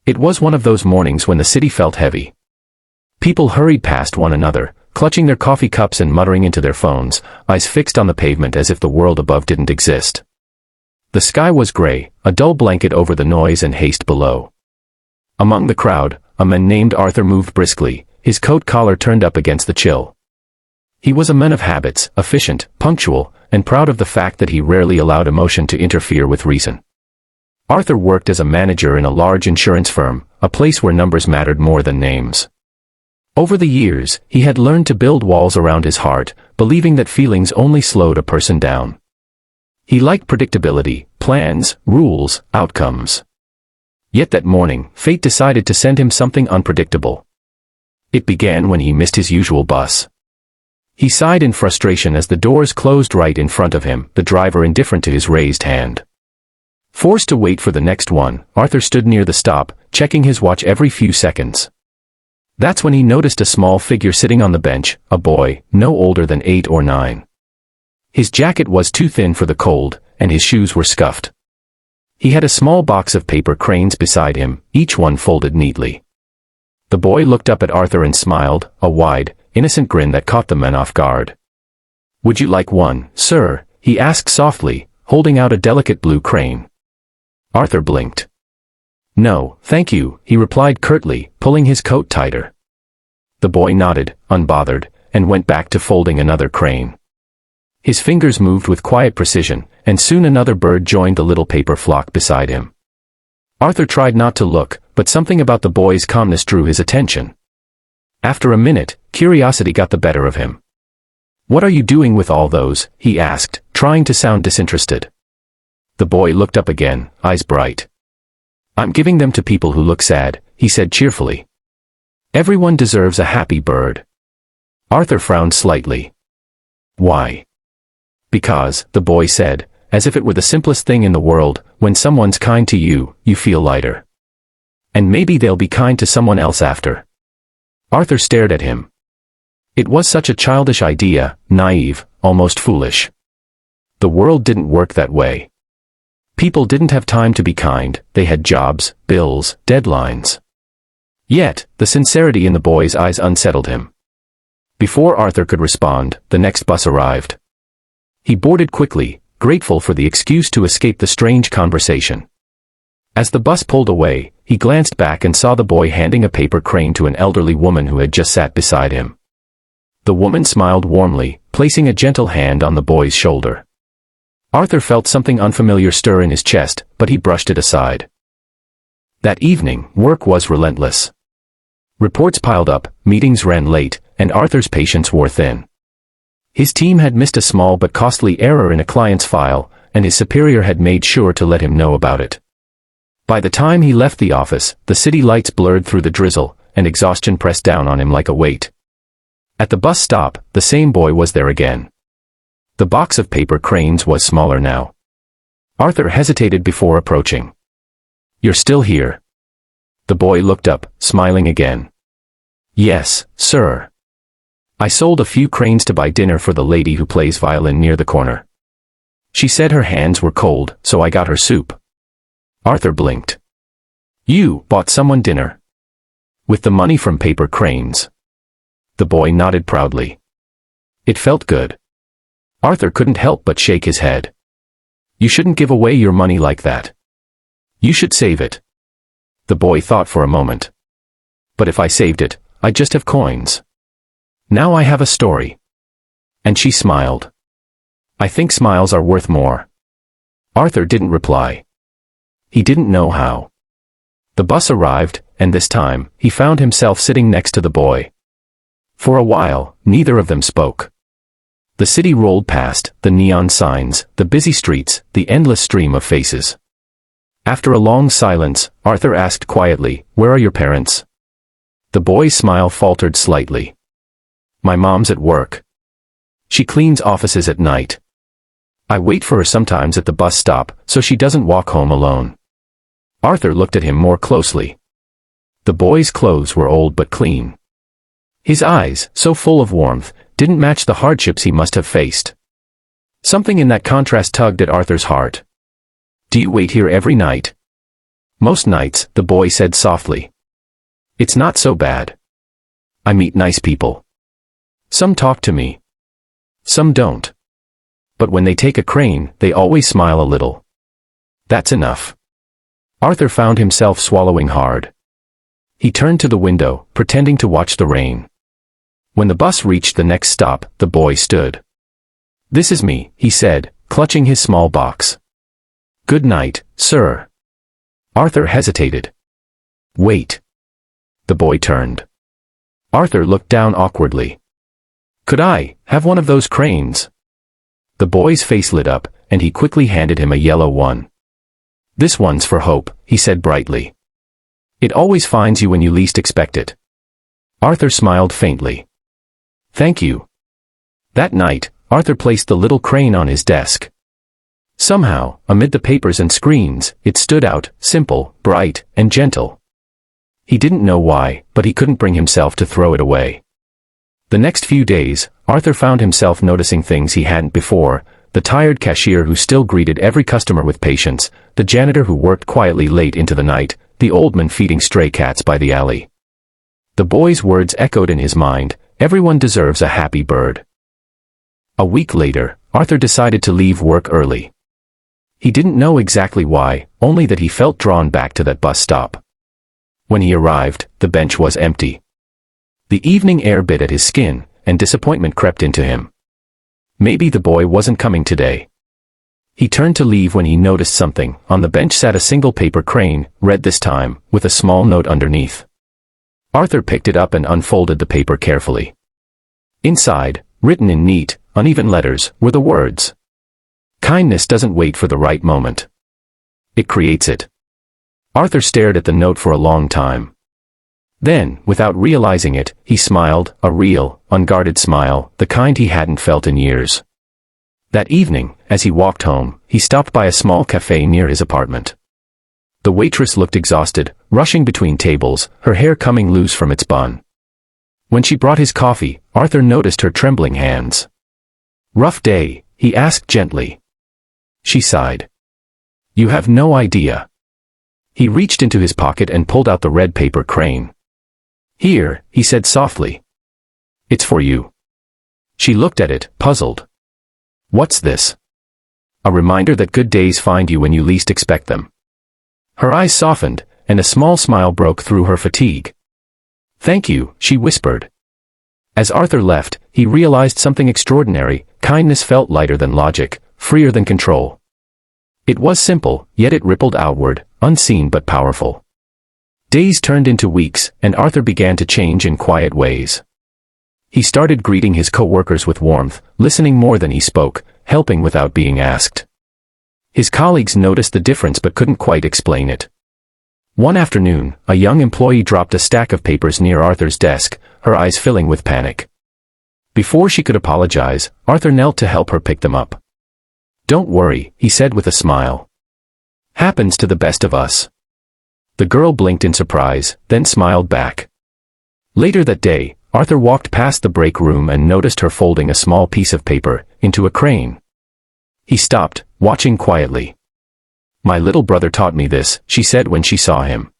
It was one of those mornings when the city felt heavy. People hurried past one another, clutching their coffee cups and muttering into their phones, eyes fixed on the pavement as if the world above didn't exist. The sky was gray, a dull blanket over the noise and haste below. Among the crowd, a man named Arthur moved briskly, his coat collar turned up against the chill. He was a man of habits, efficient, punctual, and proud of the fact that he rarely allowed emotion to interfere with reason. Arthur worked as a manager in a large insurance firm, a place where numbers mattered more than names. Over the years, he had learned to build walls around his heart, believing that feelings only slowed a person down. He liked predictability, plans, rules, outcomes. Yet that morning, fate decided to send him something unpredictable. It began when he missed his usual bus. He sighed in frustration as the doors closed right in front of him, the driver indifferent to his raised hand. Forced to wait for the next one, Arthur stood near the stop, checking his watch every few seconds. That's when he noticed a small figure sitting on the bench, a boy, no older than 8 or 9. His jacket was too thin for the cold, and his shoes were scuffed. He had a small box of paper cranes beside him, each one folded neatly. The boy looked up at Arthur and smiled, a wide, innocent grin that caught the men off guard. "Would you like one, sir?" he asked softly, holding out a delicate blue crane. Arthur blinked. "No, thank you," he replied curtly, pulling his coat tighter. The boy nodded, unbothered, and went back to folding another crane. His fingers moved with quiet precision, and soon another bird joined the little paper flock beside him. Arthur tried not to look, but something about the boy's calmness drew his attention. After a minute, curiosity got the better of him. "What are you doing with all those?" he asked, trying to sound disinterested. The boy looked up again, eyes bright. "I'm giving them to people who look sad," he said cheerfully. "Everyone deserves a happy bird." Arthur frowned slightly. "Why?" "Because," the boy said, as if it were the simplest thing in the world, "when someone's kind to you, you feel lighter. And maybe they'll be kind to someone else after." Arthur stared at him. It was such a childish idea, naive, almost foolish. The world didn't work that way. People didn't have time to be kind, they had jobs, bills, deadlines. Yet, the sincerity in the boy's eyes unsettled him. Before Arthur could respond, the next bus arrived. He boarded quickly, grateful for the excuse to escape the strange conversation. As the bus pulled away, he glanced back and saw the boy handing a paper crane to an elderly woman who had just sat beside him. The woman smiled warmly, placing a gentle hand on the boy's shoulder. Arthur felt something unfamiliar stir in his chest, but he brushed it aside. That evening, work was relentless. Reports piled up, meetings ran late, and Arthur's patience wore thin. His team had missed a small but costly error in a client's file, and his superior had made sure to let him know about it. By the time he left the office, the city lights blurred through the drizzle, and exhaustion pressed down on him like a weight. At the bus stop, the same boy was there again. The box of paper cranes was smaller now. Arthur hesitated before approaching. "You're still here?" The boy looked up, smiling again. "Yes, sir. I sold a few cranes to buy dinner for the lady who plays violin near the corner. She said her hands were cold, so I got her soup." Arthur blinked. "You bought someone dinner? With the money from paper cranes?" The boy nodded proudly. It felt good. Arthur couldn't help but shake his head. "You shouldn't give away your money like that. You should save it." The boy thought for a moment. "But if I saved it, I'd just have coins. Now I have a story." And she smiled. "I think smiles are worth more." Arthur didn't reply. He didn't know how. The bus arrived, and this time, he found himself sitting next to the boy. For a while, neither of them spoke. The city rolled past, the neon signs, the busy streets, the endless stream of faces. After a long silence, Arthur asked quietly, "Where are your parents?" The boy's smile faltered slightly. "My mom's at work. She cleans offices at night. I wait for her sometimes at the bus stop, so she doesn't walk home alone." Arthur looked at him more closely. The boy's clothes were old but clean. His eyes, so full of warmth, didn't match the hardships he must have faced. Something in that contrast tugged at Arthur's heart. "Do you wait here every night?" Most nights, the boy said softly. It's not so bad. I meet nice people. Some talk to me. Some don't. But when they take a crane, they always smile a little. That's enough. Arthur found himself swallowing hard. He turned to the window, pretending to watch the rain. When the bus reached the next stop, the boy stood. This is me, he said, clutching his small box. Good night, sir. Arthur hesitated. Wait. The boy turned. Arthur looked down awkwardly. Could I have one of those cranes? The boy's face lit up, and he quickly handed him a yellow one. This one's for hope, he said brightly. It always finds you when you least expect it. Arthur smiled faintly. Thank you. That night, Arthur placed the little crane on his desk. Somehow, amid the papers and screens, it stood out, simple, bright, and gentle. He didn't know why, but he couldn't bring himself to throw it away. The next few days, Arthur found himself noticing things he hadn't before: the tired cashier who still greeted every customer with patience, the janitor who worked quietly late into the night, the old man feeding stray cats by the alley. The boy's words echoed in his mind: everyone deserves a happy bird. A week later, Arthur decided to leave work early. He didn't know exactly why, only that he felt drawn back to that bus stop. When he arrived, the bench was empty. The evening air bit at his skin, and disappointment crept into him. Maybe the boy wasn't coming today. He turned to leave when he noticed something. On the bench sat a single paper crane, red this time, with a small note underneath. Arthur picked it up and unfolded the paper carefully. Inside, written in neat, uneven letters, were the words: Kindness doesn't wait for the right moment. It creates it. Arthur stared at the note for a long time. Then, without realizing it, he smiled, a real, unguarded smile, the kind he hadn't felt in years. That evening, as he walked home, he stopped by a small cafe near his apartment. The waitress looked exhausted, rushing between tables, her hair coming loose from its bun. When she brought his coffee, Arthur noticed her trembling hands. Rough day, he asked gently. She sighed. You have no idea. He reached into his pocket and pulled out the red paper crane. Here, he said softly. It's for you. She looked at it, puzzled. What's this? A reminder that good days find you when you least expect them. Her eyes softened, and a small smile broke through her fatigue. Thank you, she whispered. As Arthur left, he realized something extraordinary: kindness felt lighter than logic, freer than control. It was simple, yet it rippled outward, unseen but powerful. Days turned into weeks, and Arthur began to change in quiet ways. He started greeting his co-workers with warmth, listening more than he spoke, helping without being asked. His colleagues noticed the difference but couldn't quite explain it. One afternoon, a young employee dropped a stack of papers near Arthur's desk, her eyes filling with panic. Before she could apologize, Arthur knelt to help her pick them up. Don't worry, he said with a smile. Happens to the best of us. The girl blinked in surprise, then smiled back. Later that day, Arthur walked past the break room and noticed her folding a small piece of paper into a crane. He stopped, watching quietly. My little brother taught me this, she said when she saw him.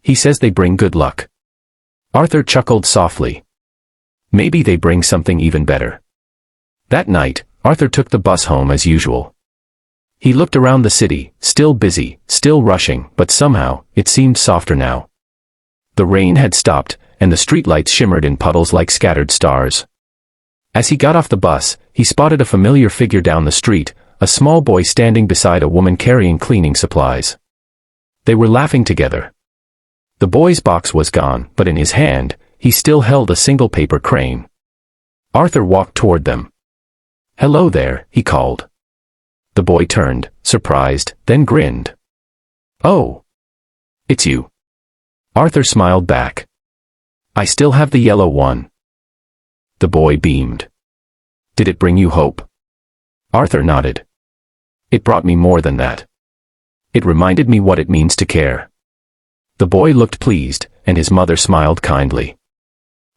He says they bring good luck. Arthur chuckled softly. Maybe they bring something even better. That night, Arthur took the bus home as usual. He looked around the city, still busy, still rushing, but somehow, it seemed softer now. The rain had stopped, and the streetlights shimmered in puddles like scattered stars. As he got off the bus, he spotted a familiar figure down the street, a small boy standing beside a woman carrying cleaning supplies. They were laughing together. The boy's box was gone, but in his hand, he still held a single paper crane. Arthur walked toward them. Hello there, he called. The boy turned, surprised, then grinned. Oh. It's you. Arthur smiled back. I still have the yellow one. The boy beamed. Did it bring you hope? Arthur nodded. It brought me more than that. It reminded me what it means to care. The boy looked pleased, and his mother smiled kindly.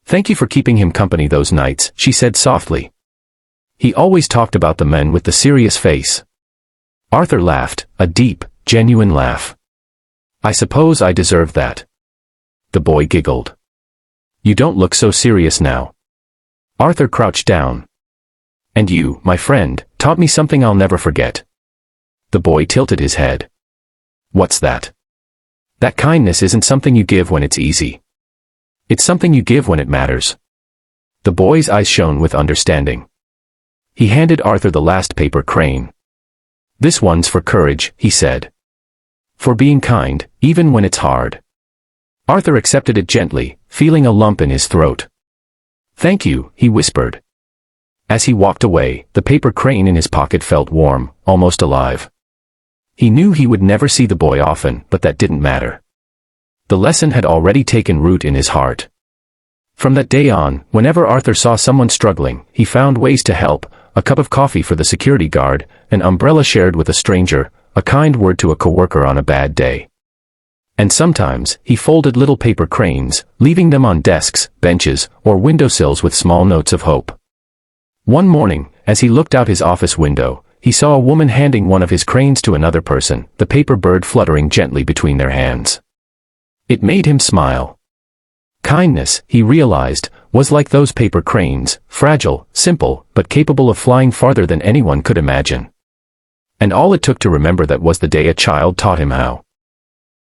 Thank you for keeping him company those nights, she said softly. He always talked about the men with the serious face. Arthur laughed, a deep, genuine laugh. I suppose I deserve that. The boy giggled. You don't look so serious now. Arthur crouched down. And you, my friend, taught me something I'll never forget. The boy tilted his head. What's that? That kindness isn't something you give when it's easy. It's something you give when it matters. The boy's eyes shone with understanding. He handed Arthur the last paper crane. This one's for courage, he said. For being kind, even when it's hard. Arthur accepted it gently, feeling a lump in his throat. Thank you, he whispered. As he walked away, the paper crane in his pocket felt warm, almost alive. He knew he would never see the boy often, but that didn't matter. The lesson had already taken root in his heart. From that day on, whenever Arthur saw someone struggling, he found ways to help: a cup of coffee for the security guard, an umbrella shared with a stranger, a kind word to a coworker on a bad day. And sometimes, he folded little paper cranes, leaving them on desks, benches, or windowsills with small notes of hope. One morning, as he looked out his office window, he saw a woman handing one of his cranes to another person, the paper bird fluttering gently between their hands. It made him smile. Kindness, he realized, was like those paper cranes, fragile, simple, but capable of flying farther than anyone could imagine. And all it took to remember that was the day a child taught him how.